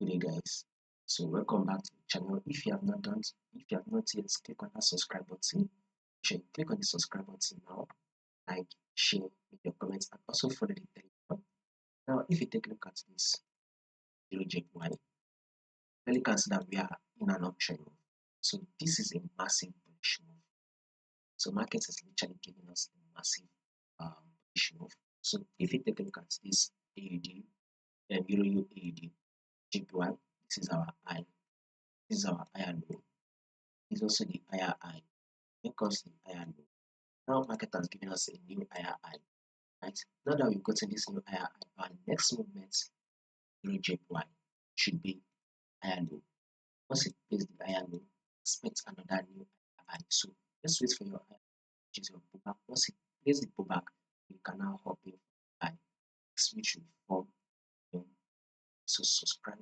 Good day, guys. So welcome back to the channel. If you have not yet, click on that subscribe button. Click on the subscribe button now. Like, share, make your comments, and also follow the Telegram. Now, if you take a look at this EURJPY, you can see that we are in an option move. So this is a massive bullish move. So market is literally giving us a massive bullish move. So if you take a look at this AUD and Euro AUD JPY, this is our high. This is our higher low. This is also the higher high. Here comes the higher low. Now market has given us a new higher high. Right? Now that we've gotten this new higher high, our next movement EURJPY should be higher low. Once it plays the higher low, expect another new high. So let's wait for your high, which is your pullback. Once it plays the pullback, you can now hop in high, which will form. So subscribe